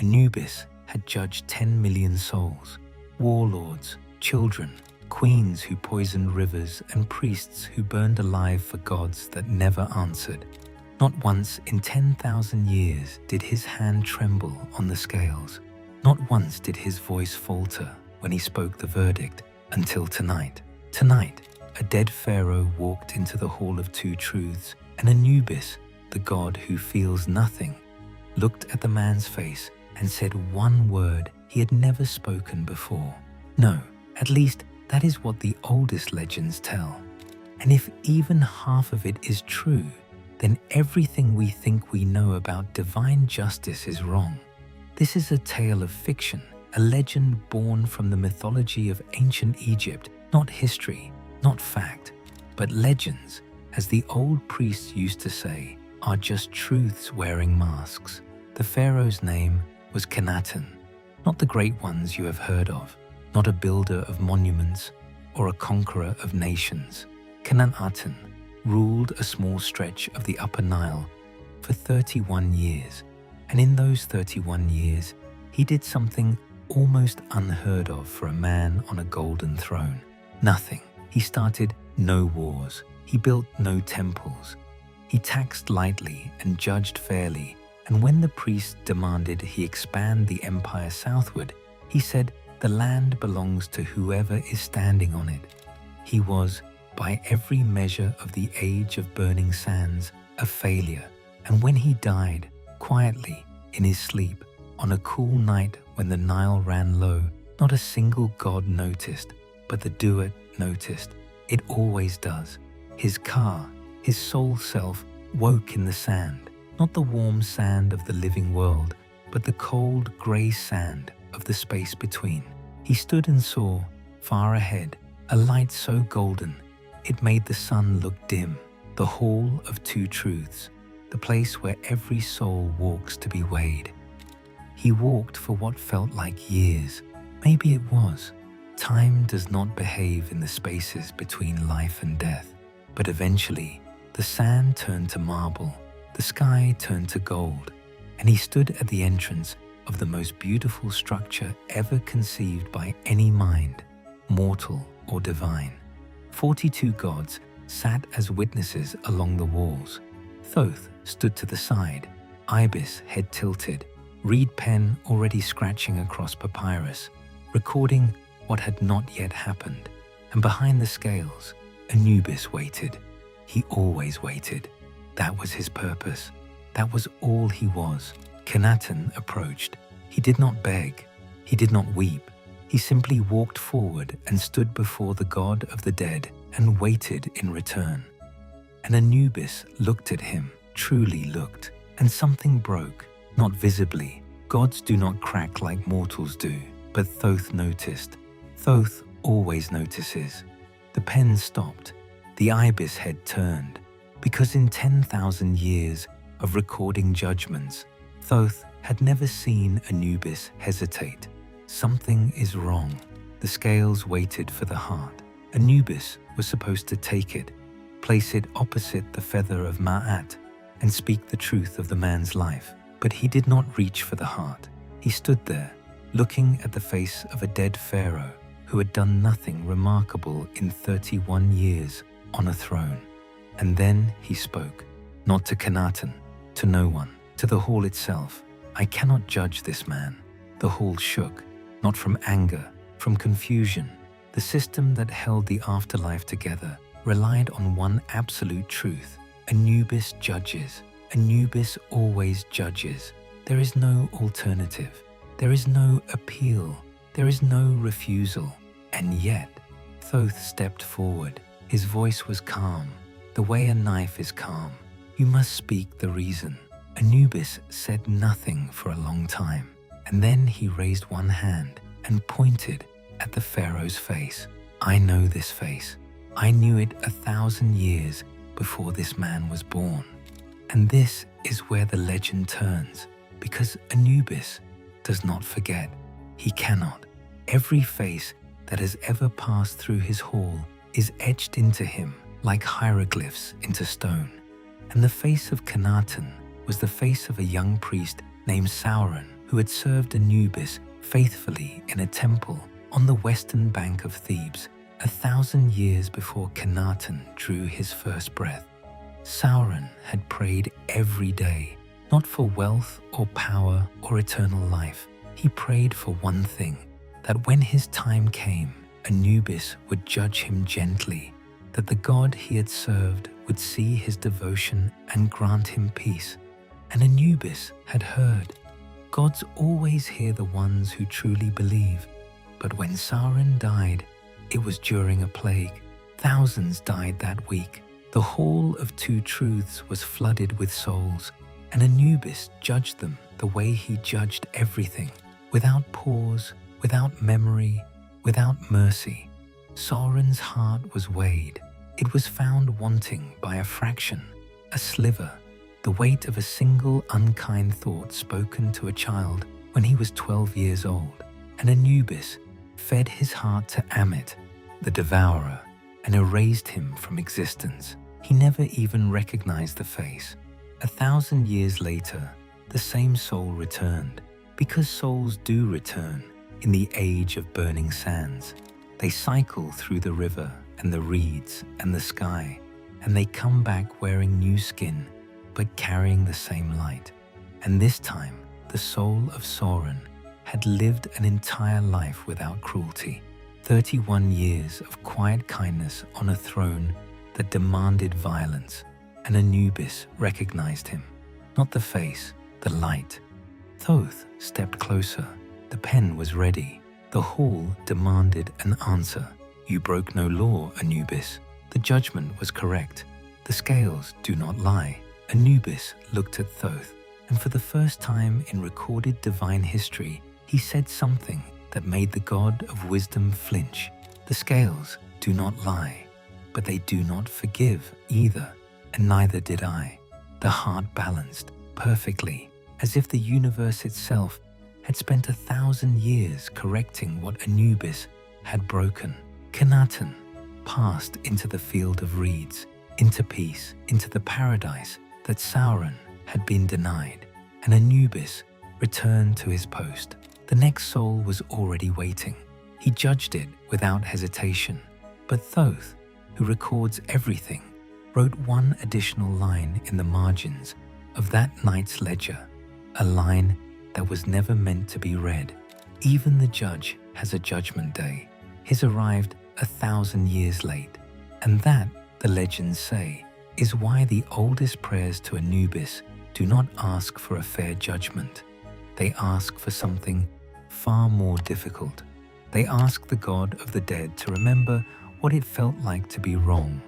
Anubis had judged 10 million souls, warlords, children, queens who poisoned rivers, and priests who burned alive for gods that never answered. Not once in 10,000 years did his hand tremble on the scales. Not once did his voice falter when he spoke the verdict, until tonight. Tonight, a dead pharaoh walked into the Hall of Two Truths, and Anubis, the god who feels nothing, looked at the man's face and said one word he had never spoken before. No, at least that is what the oldest legends tell. And if even half of it is true, then everything we think we know about divine justice is wrong. This is a tale of fiction, a legend born from the mythology of ancient Egypt, not history, not fact, but legends, as the old priests used to say, are just truths wearing masks. The pharaoh's name was Akhenaten, not the great ones you have heard of, not a builder of monuments or a conqueror of nations. Akhenaten ruled a small stretch of the Upper Nile for 31 years, and in those 31 years, he did something almost unheard of for a man on a golden throne. Nothing. He started no wars. He built no temples. He taxed lightly and judged fairly, and when the priests demanded he expand the empire southward, he said the land belongs to whoever is standing on it. He was, by every measure of the age of burning sands, a failure, and when he died, quietly, in his sleep, on a cool night when the Nile ran low, not a single god noticed, but the Duat noticed. It always does. His Ka, his soul self, woke in the sand, not the warm sand of the living world, but the cold grey sand of the space between. He stood and saw, far ahead, a light so golden, it made the sun look dim, the Hall of Two Truths, the place where every soul walks to be weighed. He walked for what felt like years. Maybe it was. Time does not behave in the spaces between life and death, but eventually, the sand turned to marble, the sky turned to gold, and he stood at the entrance of the most beautiful structure ever conceived by any mind, mortal or divine. 42 gods sat as witnesses along the walls. Thoth stood to the side, Ibis head tilted, reed pen already scratching across papyrus, recording what had not yet happened. And behind the scales, Anubis waited. He always waited. That was his purpose. That was all he was. Akhenaten approached. He did not beg. He did not weep. He simply walked forward and stood before the god of the dead and waited in return. And Anubis looked at him, truly looked, and something broke, not visibly. Gods do not crack like mortals do, but Thoth noticed. Thoth always notices. The pen stopped. The ibis head turned, because in 10,000 years of recording judgments, Thoth had never seen Anubis hesitate. Something is wrong. The scales waited for the heart. Anubis was supposed to take it, place it opposite the feather of Ma'at, and speak the truth of the man's life. But he did not reach for the heart. He stood there, looking at the face of a dead pharaoh who had done nothing remarkable in 31 years on a throne. And then he spoke, not to Akhenaten, to no one, to the hall itself. I cannot judge this man. The hall shook, not from anger, from confusion. The system that held the afterlife together relied on one absolute truth. Anubis judges. Anubis always judges. There is no alternative. There is no appeal. There is no refusal. And yet, Thoth stepped forward. His voice was calm, the way a knife is calm. You must speak the reason. Anubis said nothing for a long time, and then he raised one hand and pointed at the pharaoh's face. I know this face. I knew it 1,000 years before this man was born. And this is where the legend turns, because Anubis does not forget. He cannot. Every face that has ever passed through his hall is etched into him like hieroglyphs into stone. And the face of Akhenaten was the face of a young priest named Sauron, who had served Anubis faithfully in a temple on the western bank of Thebes 1,000 years before Akhenaten drew his first breath. Sauron had prayed every day, not for wealth or power or eternal life. He prayed for one thing, that when his time came, Anubis would judge him gently, that the god he had served would see his devotion and grant him peace. And Anubis had heard. Gods always hear the ones who truly believe. But when Sauron died, it was during a plague. Thousands died that week. The Hall of Two Truths was flooded with souls, and Anubis judged them the way he judged everything, without pause, without memory, without mercy. Sauron's heart was weighed. It was found wanting by a fraction, a sliver, the weight of a single unkind thought spoken to a child when he was 12 years old. And Anubis fed his heart to Amit, the devourer, and erased him from existence. He never even recognized the face. 1,000 years later, the same soul returned, because souls do return in the age of burning sands. They cycle through the river and the reeds and the sky, and they come back wearing new skin, but carrying the same light. And this time, the soul of Sauron had lived an entire life without cruelty, 31 years of quiet kindness on a throne that demanded violence, and Anubis recognized him. Not the face, the light. Thoth stepped closer. The pen was ready. The hall demanded an answer. You broke no law, Anubis. The judgment was correct. The scales do not lie. Anubis looked at Thoth, and for the first time in recorded divine history, he said something that made the god of wisdom flinch. The scales do not lie, but they do not forgive either, and neither did I. The heart balanced perfectly, as if the universe itself had spent 1,000 years correcting what Anubis had broken. Akhenaten passed into the field of reeds, into peace, into the paradise that Sauron had been denied, and Anubis returned to his post. The next soul was already waiting. He judged it without hesitation. But Thoth, who records everything, wrote one additional line in the margins of that night's ledger, a line that was never meant to be read. Even the judge has a judgment day. His arrived 1,000 years late, and that, the legends say, is why the oldest prayers to Anubis do not ask for a fair judgment. They ask for something far more difficult. They ask the god of the dead to remember what it felt like to be wrong,